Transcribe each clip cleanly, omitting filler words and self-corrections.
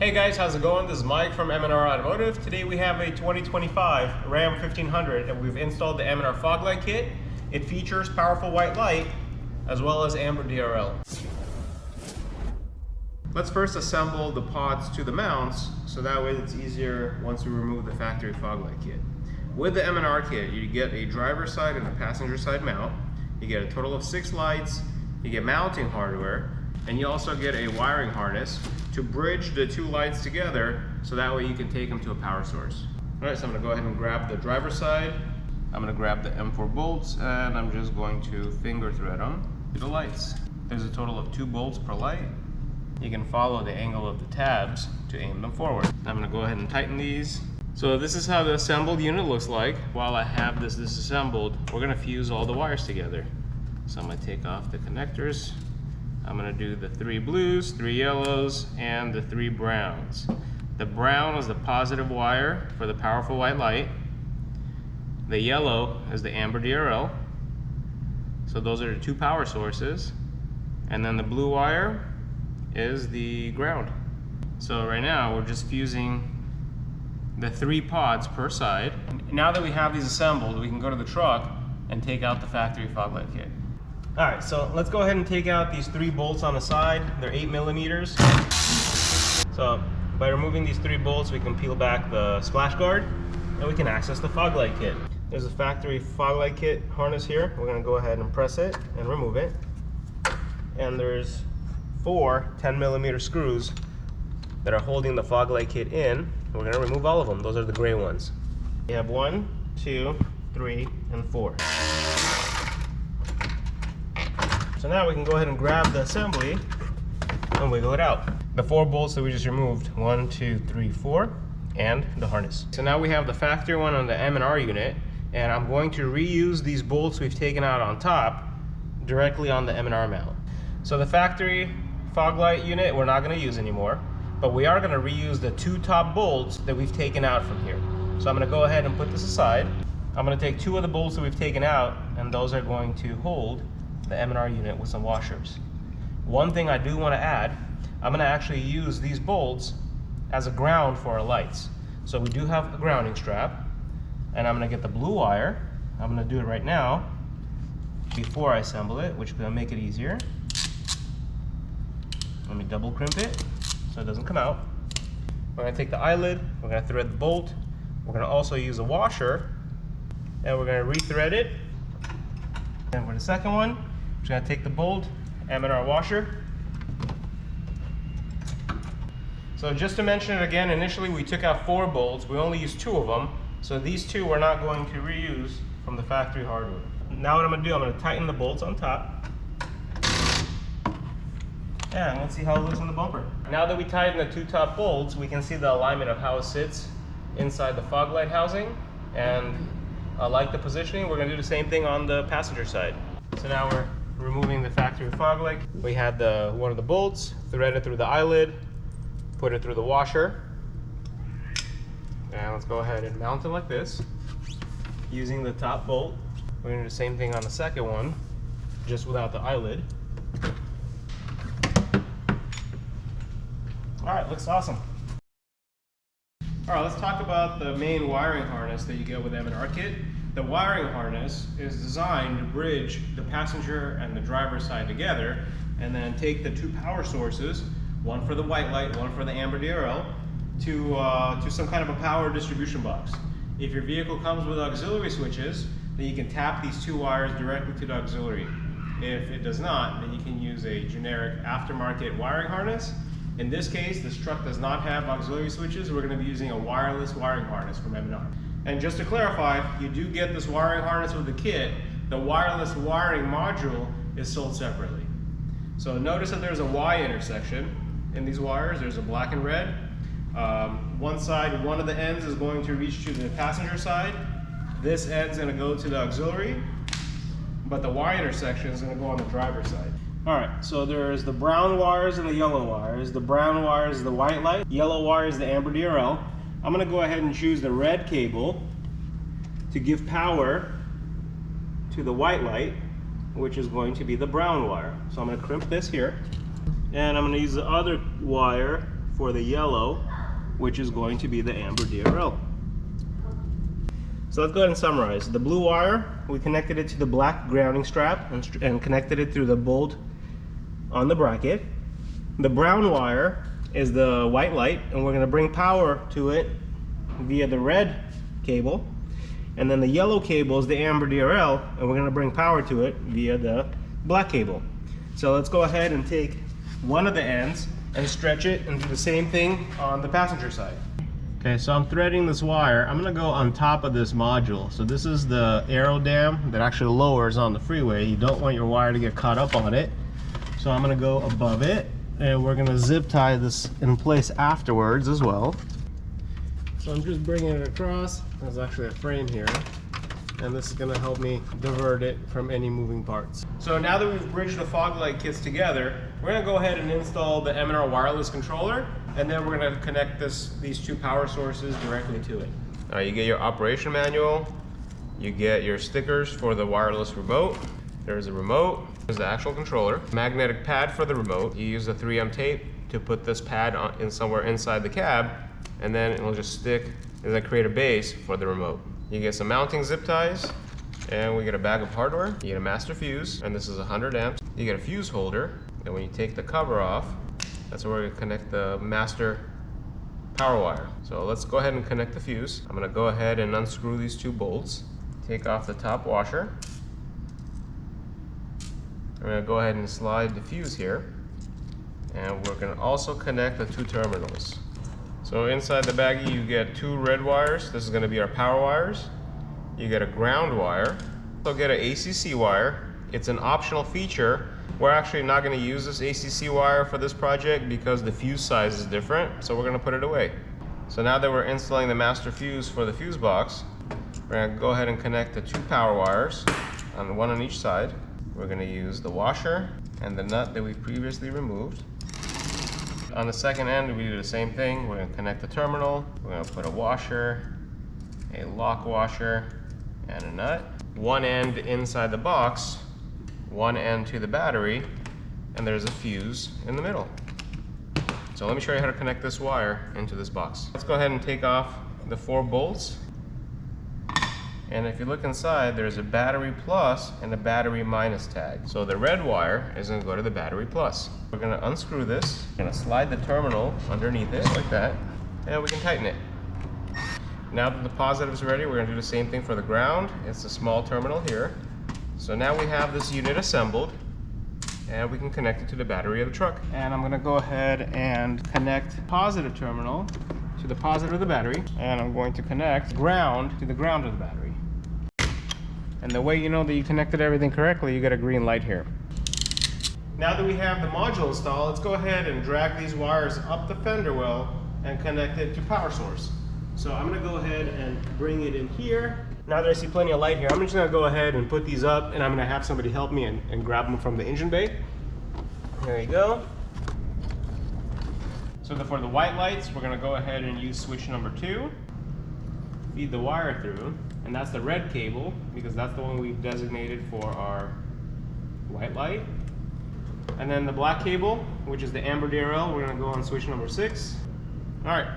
Hey guys, how's it going? This is Mike from M&R Automotive. Today we have a 2025 Ram 1500 and we've installed the M&R fog light kit. It features powerful white light as well as amber DRL. Let's first assemble the pods to the mounts so that way it's easier once we remove the factory fog light kit. With the M&R kit, you get a driver's side and a passenger side mount. You get a total of 6 lights, you get mounting hardware, and you also get a wiring harness to bridge the 2 lights together so that way you can take them to a power source. Alright, so I'm going to go ahead and grab the driver's side. I'm going to grab the M4 bolts and I'm just going to finger thread them to the lights. There's a total of 2 bolts per light. You can follow the angle of the tabs to aim them forward. I'm going to go ahead and tighten these. So this is how the assembled unit looks like. While I have this disassembled, we're going to fuse all the wires together. So I'm going to take off the connectors. I'm going to do the 3 blues, 3 yellows, and the 3 browns. The brown is the positive wire for the powerful white light. The yellow is the amber DRL. So those are the 2 power sources. And then the blue wire is the ground. So right now we're just fusing the 3 pods per side. Now that we have these assembled, we can go to the truck and take out the factory fog light kit. Alright, so let's go ahead and take out these 3 bolts on the side. They're 8 millimeters. So by removing these 3 bolts, we can peel back the splash guard and we can access the fog light kit. There's a factory fog light kit harness here. We're going to go ahead and press it and remove it. And there's 4 10 millimeter screws that are holding the fog light kit in. We're going to remove all of them. Those are the gray ones. We have 1, 2, 3, and 4. So now we can go ahead and grab the assembly and wiggle it out. The 4 bolts that we just removed, 1, 2, 3, 4, and the harness. So now we have the factory one on the M&R unit, and I'm going to reuse these bolts we've taken out on top directly on the M&R mount. So the factory fog light unit we're not going to use anymore, but we are going to reuse the 2 top bolts that we've taken out from here. So I'm going to go ahead and put this aside. I'm going to take 2 of the bolts that we've taken out, and those are going to hold the M&R unit with some washers. One thing I do want to add, I'm going to actually use these bolts as a ground for our lights. So we do have a grounding strap, and I'm going to get the blue wire. I'm going to do it right now before I assemble it, which is going to make it easier. Let me double crimp it so it doesn't come out. We're going to take the eyelid, we're going to thread the bolt, we're going to also use a washer, and we're going to re-thread it. And for the second one, we're just going to take the bolt, M&R washer. So just to mention it again, initially we took out 4 bolts, we only used 2 of them, so these 2 we're not going to reuse from the factory hardware. Now what I'm going to do, I'm going to tighten the bolts on top. And let's see how it looks on the bumper. Now that we tighten the 2 top bolts, we can see the alignment of how it sits inside the fog light housing. And I like the positioning. We're going to do the same thing on the passenger side. So now we're removing the factory fog light. We had one of the bolts, thread it through the eyelid, put it through the washer. And let's go ahead and mount it like this using the top bolt. We're going to do the same thing on the second one, just without the eyelid. Alright, looks awesome. Alright, let's talk about the main wiring harness that you get with M&R kit. The wiring harness is designed to bridge the passenger and the driver's side together and then take the 2 power sources, one for the white light, one for the amber DRL, to some kind of a power distribution box. If your vehicle comes with auxiliary switches, then you can tap these 2 wires directly to the auxiliary. If it does not, then you can use a generic aftermarket wiring harness. In this case, this truck does not have auxiliary switches. We're going to be using a wireless wiring harness from M&R. And just to clarify, you do get this wiring harness with the kit. The wireless wiring module is sold separately. So notice that there's a Y intersection in these wires. There's a black and red. One side, one of the ends is going to reach to the passenger side. This end's going to go to the auxiliary, but the Y intersection is going to go on the driver's side. Alright, so there's the brown wires and the yellow wires. The brown wire is the white light, yellow wire is the amber DRL. I'm going to go ahead and choose the red cable to give power to the white light, which is going to be the brown wire. So I'm going to crimp this here, and I'm going to use the other wire for the yellow, which is going to be the amber DRL. So let's go ahead and summarize. The blue wire, we connected it to the black grounding strap and connected it through the bolt on the bracket. The brown wire is the white light, and we're going to bring power to it via the red cable. And then the yellow cable is the amber DRL, and we're going to bring power to it via the black cable. So let's go ahead and take one of the ends and stretch it and do the same thing on the passenger side. Okay, so I'm threading this wire. I'm gonna go on top of this module. So this is the aero dam that actually lowers on the freeway. You don't want your wire to get caught up on it. So I'm gonna go above it, and we're gonna zip tie this in place afterwards as well. So I'm just bringing it across. There's actually a frame here, and this is gonna help me divert it from any moving parts. So now that we've bridged the fog light kits together, we're gonna go ahead and install the M&R wireless controller, and then we're gonna connect these two power sources directly to it. You get your operation manual, you get your stickers for the wireless remote. There's a remote, there's the actual controller, magnetic pad for the remote. You use the 3M tape to put this pad in somewhere inside the cab, and then it'll just stick and then create a base for the remote. You get some mounting zip ties, and we get a bag of hardware. You get a master fuse, and this is 100 amps. You get a fuse holder, and when you take the cover off, that's where we're going to connect the master power wire. So let's go ahead and connect the fuse. I'm going to go ahead and unscrew these two bolts. Take off the top washer. I'm going to go ahead and slide the fuse here, and we're going to also connect the two terminals. So inside the baggie you get two red wires. This is going to be our power wires. You get a ground wire. So get an ACC wire. It's an optional feature. We're actually not going to use this ACC wire for this project because the fuse size is different, so we're going to put it away. So now that we're installing the master fuse for the fuse box, we're going to go ahead and connect the two power wires, one on each side. We're going to use the washer and the nut that we previously removed. On the second end, we do the same thing. We're going to connect the terminal. We're going to put a washer, a lock washer, and a nut. One end inside the box, one end to the battery, and there's a fuse in the middle. So let me show you how to connect this wire into this box. Let's go ahead and take off the 4 bolts. And if you look inside, there's a battery plus and a battery minus tag. So the red wire is going to go to the battery plus. We're going to unscrew this. We're going to slide the terminal underneath it like that, and we can tighten it. Now that the positive is ready, we're going to do the same thing for the ground. It's a small terminal here. So now we have this unit assembled, and we can connect it to the battery of the truck. And I'm going to go ahead and connect positive terminal to the positive of the battery, and I'm going to connect ground to the ground of the battery. And the way you know that you connected everything correctly, you get a green light here. Now that we have the module installed, let's go ahead and drag these wires up the fender well and connect it to power source. So I'm going to go ahead and bring it in here. Now that I see plenty of light here, I'm just going to go ahead and put these up, and I'm going to have somebody help me and grab them from the engine bay. There you go. So for the white lights, we're going to go ahead and use switch number 2. Feed the wire through, and that's the red cable because that's the one we've designated for our white light. And then the black cable, which is the amber DRL, we're going to go on switch number 6. All right.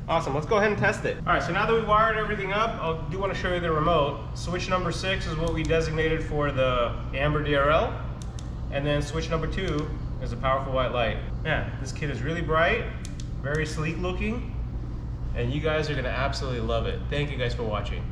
Awesome, let's go ahead and test it. All right, so now that we've wired everything up, I do want to show you the remote. Switch number 6 is what we designated for the amber DRL, and then switch number 2 is a powerful white light. Yeah, this kit is really bright, very sleek looking, and you guys are gonna absolutely love it. Thank you guys for watching.